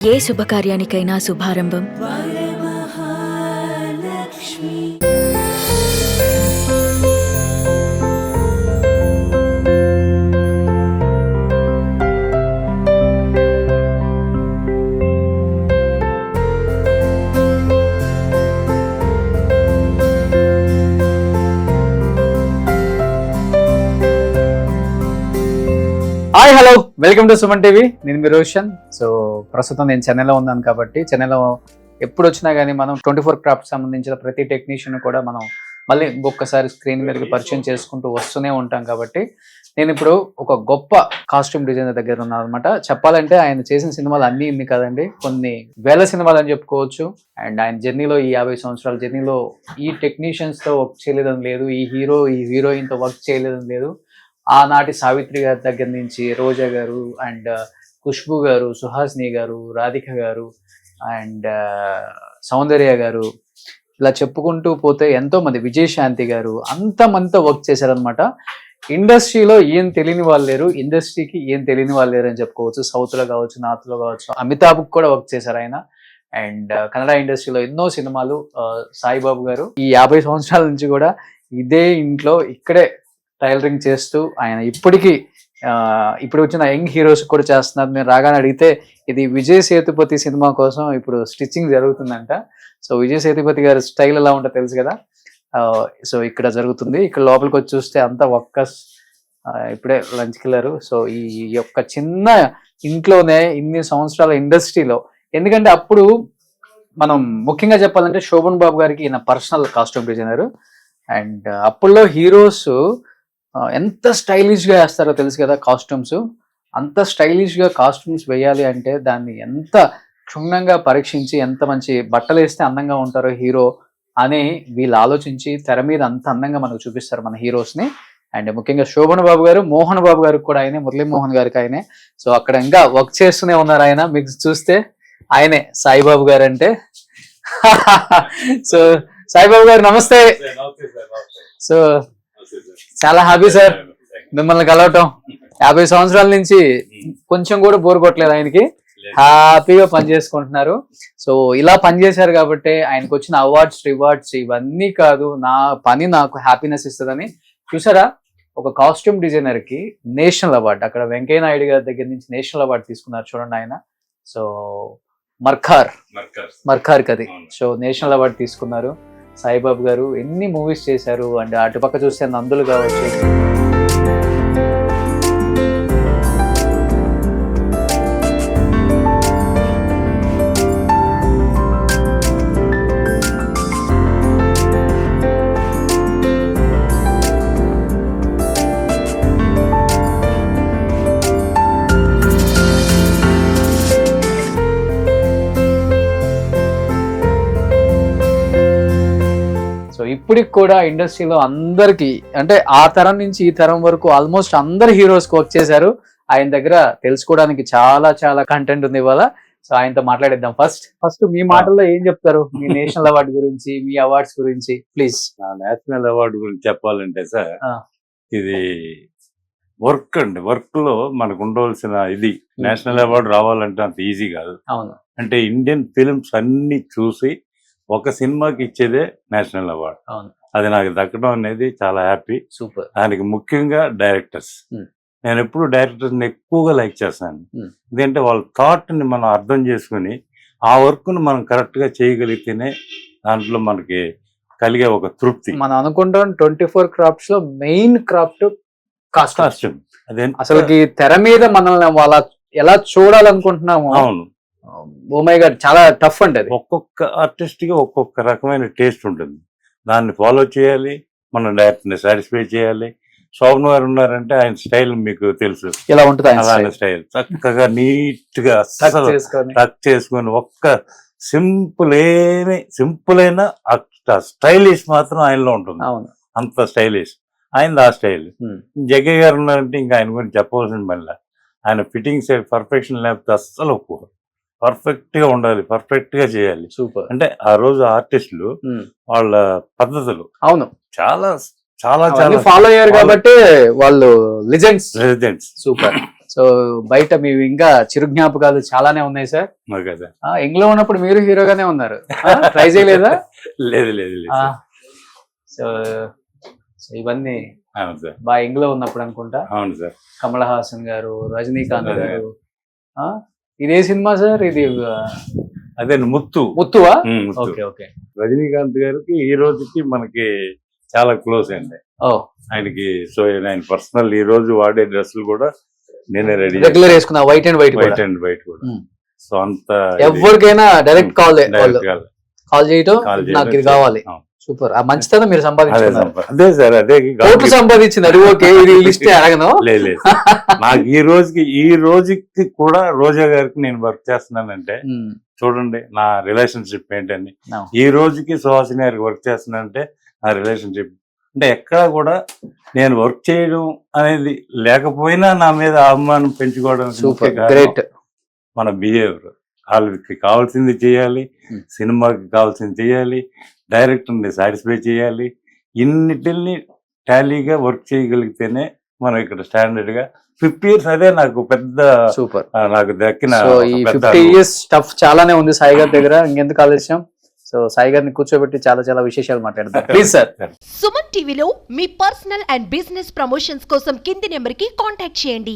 ఏ శుభకార్యానికైనా శుభారంభం hi hello welcome to Suman TV. నేను మీ రోషన్. సో ప్రస్తుతం నేను చెన్నైలో ఉన్నాను కాబట్టి చెన్నైలో ఎప్పుడు వచ్చినా కానీ మనం 24 క్రాఫ్ట్ సంబంధించిన ప్రతి టెక్నీషియన్ కూడా మనం మళ్ళీ ఇంకొకసారి స్క్రీన్ మీదకి పరిచయం చేసుకుంటూ వస్తూనే ఉంటాం కాబట్టి నేను ఇప్పుడు ఒక గొప్ప కాస్ట్యూమ్ డిజైనర్ దగ్గర ఉన్నాను అనమాట. చెప్పాలంటే ఆయన చేసిన సినిమాలు అన్నీ ఇన్ని కదండి, కొన్ని వేల సినిమాలు అని చెప్పుకోవచ్చు. అండ్ ఆయన జర్నీలో ఈ 50 సంవత్సరాల జర్నీలో ఈ టెక్నీషియన్స్తో వర్క్ చేయలేదని లేదు, ఈ హీరోయిన్తో వర్క్ చేయలేదని లేదు. ఆనాటి సావిత్రి గారి దగ్గర నుంచి రోజా గారు అండ్ ఖుష్బు గారు, సుహాసిని గారు, రాధిక గారు అండ్ సౌందర్య గారు, ఇలా చెప్పుకుంటూ పోతే ఎంతో మంది, విజయశాంతి గారు, అంతమందితో వర్క్ చేశారనమాట. ఇండస్ట్రీలో ఏం తెలియని వాళ్ళు లేరు, ఇండస్ట్రీకి ఏం తెలియని వాళ్ళు లేరు అని చెప్పుకోవచ్చు. సౌత్లో కావచ్చు, నార్త్లో కావచ్చు. అమితాబ్కి కూడా వర్క్ చేశారు ఆయన. అండ్ కన్నడ ఇండస్ట్రీలో ఎన్నో సినిమాలు. సాయిబాబు గారు ఈ 50 సంవత్సరాల నుంచి కూడా ఇదే ఇంట్లో ఇక్కడే టైలరింగ్ చేస్తూ ఆయన ఇప్పటికీ ఇప్పుడు వచ్చిన యంగ్ హీరోస్ కూడా చేస్తున్నారు. నేను రాగానే అడిగితే ఇది విజయ్ సేతుపతి సినిమా కోసం ఇప్పుడు స్టిచ్చింగ్ జరుగుతుందంట. సో విజయ్ సేతుపతి గారి స్టైల్ ఎలా ఉంటుందో తెలుసు కదా. సో ఇక్కడ జరుగుతుంది. ఇక్కడ లోపలికి వచ్చి చూస్తే అంతా వర్కర్స్ ఇప్పుడే లంచ్కి వెళ్ళారు. సో ఈ యొక్క చిన్న ఇంట్లోనే ఇన్ని సంవత్సరాల ఇండస్ట్రీలో, ఎందుకంటే అప్పుడు మనం ముఖ్యంగా చెప్పాలంటే శోభన్ బాబు గారికి ఈయన పర్సనల్ కాస్ట్యూమ్ డిజైనర్. అండ్ అప్పుల్లో హీరోస్ ఎంత స్టైలిష్ గా వేస్తారో తెలుసు కదా కాస్ట్యూమ్స్. అంత స్టైలిష్ గా కాస్ట్యూమ్స్ వేయాలి అంటే దాన్ని ఎంత క్షుణ్ణంగా పరీక్షించి ఎంత మంచి బట్టలు వేస్తే అందంగా ఉంటారో హీరో అని వీళ్ళు ఆలోచించి తెర మీద అంత అందంగా మనకు చూపిస్తారు మన హీరోస్ ని. అండ్ ముఖ్యంగా శోభన్ బాబు గారు, మోహన్ బాబు గారికి కూడా ఆయనే, మురళీమోహన్ గారికి ఆయనే. సో అక్కడ ఇంకా వర్క్ చేస్తూనే ఉన్నారు ఆయన. మీకు చూస్తే ఆయనే సాయిబాబు గారు అంటే. సో సాయిబాబు గారు నమస్తే. సో చాలా హ్యాపీ సార్ మిమ్మల్ని కలవటం. 50 సంవత్సరాల నుంచి కొంచెం కూడా బోర్ కొట్టలేదు ఆయనకి, హ్యాపీగా పనిచేసుకుంటున్నారు. సో ఇలా పనిచేశారు కాబట్టి ఆయనకు వచ్చిన అవార్డ్స్, రివార్డ్స్ ఇవన్నీ కాదు, నా పని నాకు హ్యాపీనెస్ ఇస్తుందని. చూసారా, ఒక కాస్ట్యూమ్ డిజైనర్ కి నేషనల్ అవార్డు, అక్కడ వెంకయ్య నాయుడు గారి దగ్గర నుంచి నేషనల్ అవార్డు తీసుకున్నారు చూడండి ఆయన. సో మర్కార్ కది. సో నేషనల్ అవార్డు తీసుకున్నారు. సాయిబాబు గారు ఎన్ని మూవీస్ చేశారు. అండ్ అటుపక్క చూస్తే నందులు కావచ్చు. ఇప్పటికి కూడా ఇండస్ట్రీలో అందరికి, అంటే ఆ తరం నుంచి ఈ తరం వరకు ఆల్మోస్ట్ అందరు హీరోస్ వర్క్ చేశారు. ఆయన దగ్గర తెలుసుకోవడానికి చాలా చాలా కంటెంట్ ఉంది ఇవాళ. సో ఆయనతో మాట్లాడేద్దాం. ఫస్ట్ మీ మాటల్లో ఏం చెప్తారు మీ నేషనల్ అవార్డు గురించి, మీ అవార్డ్స్ గురించి ప్లీజ్. నేషనల్ అవార్డు గురించి చెప్పాలంటే సార్, ఇది వర్క్ అండి. వర్క్ లో మనకు ఉండవలసిన ఇది నేషనల్ అవార్డు రావాలంటే అంత ఈజీ కాదు. అవును. అంటే ఇండియన్ ఫిల్మ్స్ అన్ని చూసి ఒక సినిమాకి ఇచ్చేదే నేషనల్ అవార్డు. అది నాకు దక్కడం అనేది చాలా హ్యాపీ. సూపర్. దానికి ముఖ్యంగా డైరెక్టర్స్. నేను ఎప్పుడు డైరెక్టర్స్ ని ఎక్కువగా లైక్ చేస్తాను. ఎందుకంటే వాళ్ళ థాట్ ని మనం అర్థం చేసుకుని ఆ వర్క్ ను మనం కరెక్ట్ గా చేయగలిగితేనే దాంట్లో మనకి కలిగే ఒక తృప్తి. మనం అనుకుంటాం 24 క్రాఫ్ట్స్ లో మెయిన్ క్రాఫ్ట్ కాస్ట్యూమ్. అదే అసలు తెర మీద మనల్ని వాళ్ళ ఎలా చూడాలనుకుంటున్నాము. అవును. ఓ మై గాడ్, చాలా టఫ్ అంటే. ఒక్కొక్క ఆర్టిస్ట్ కి ఒక్కొక్క రకమైన టేస్ట్ ఉంటుంది. దాన్ని ఫాలో చేయాలి, మన డైరెక్టర్ ని సాటిస్ఫై చేయాలి. శోభన్ గారు ఉన్నారంటే ఆయన స్టైల్ మీకు తెలుసు ఎలా ఉంటుంది. అలాంటి స్టైల్ చక్కగా నీట్ గా టక్ చేసుకొని ఒక్క సింపుల్ అయిన స్టైలిష్ మాత్రం ఆయనలో ఉంటుంది. అంత స్టైలిష్ ఆయన. ఆ స్టైల్. జగ్గయ్య గారు ఉన్నారంటే ఇంకా ఆయన గురించి చెప్పవలసిన మళ్ళీ ఆయన ఫిట్టింగ్స్ పర్ఫెక్షన్ లేకపోతే అస్సలు ఒప్పుకో. పర్ఫెక్ట్ గా ఉండాలి, పర్ఫెక్ట్ గా చేయాలి. సూపర్. అంటే ఆ రోజు ఆర్టిస్టులు వాళ్ళ పద్ధతులు అవును చాలా చాలా చాలా ఫాలో అయ్యారు కాబట్టి వాళ్ళు లెజెండ్స్. సూపర్. సో బయట మీ ఇంకా చిరు జ్ఞాపకాలు చాలానే ఉన్నాయి సార్. Okay sir. ఇంగ్లో ఉన్నప్పుడు మీరు హీరోగానే ఉన్నారు, ట్రై చేయలేదా? లేదు లేదు లేదు. సో ఇవన్నీ అవును సార్. బాగా ఇంగ్లో ఉన్నప్పుడు అనుకుంటా. అవును సార్. కమల్ హాసన్ గారు, రజనీకాంత్ గారు. ఇదే సినిమా సార్ ఇది? అదే ముత్తు. ముత్తువా? Okay okay. రజనీకాంత్ గారికి ఈ రోజుకి మనకి చాలా క్లోజ్ అండి. ఆయనకి సో ఆయన పర్సనల్ ఈ రోజు వాడే డ్రెస్సులు కూడా నేనే రెడీ రెగ్యులర్ వేసుకున్నా, వైట్ అండ్ వైట్ కూడా. సో అంత ఎవరికైనా డైరెక్ట్ కాల్ చేయటం, నాకు ఇది కావాలి. సూపర్. ఆ మంచితనం మీరు సంపాదించుకున్నారు. అదే సార్, అదే సంపాదించింది. అది ఓకే, ఇది లిస్ట్ అడగను. లేదు నాకు ఈ రోజుకి కూడా రోజా గారికి నేను వర్క్ చేస్తున్నానంటే చూడండి నా రిలేషన్షిప్ ఏంటని. ఈ రోజుకి సుహాసిని గారికి వర్క్ చేస్తున్నానంటే నా రిలేషన్షిప్ అంటే ఎక్కడా కూడా నేను వర్క్ చేయడం అనేది లేకపోయినా నా మీద అభిమానం పెంచుకోవడం మన బిహేవియర్. వాళ్ళకి కావాల్సింది చేయాలి, సినిమాకి కావాల్సింది చేయాలి, డైరెక్టర్ని సాటిస్ఫై చేయాలి. ఇన్నిటిని టాలీగా వర్క్ చేయగలిగితేనే మనం ఇక్కడ స్టాండర్డ్ గా 50 years అదే నాకు పెద్ద సూపర్. నాకు దక్కిన 50 years స్టఫ్ చాలానే ఉంది సాయి గారి దగ్గర. ఇంకెందుకు ఆలస్యం? సో సాయి గారిని కూర్చోబెట్టి చాలా చాలా విశేషాలు మాట్లాడతాం. Please sir. సుమన్ టీవీలో మీ పర్సనల్ అండ్ బిజినెస్ ప్రమోషన్స్ కోసం కింది నెంబర్ కి కాంటాక్ట్ చేయండి.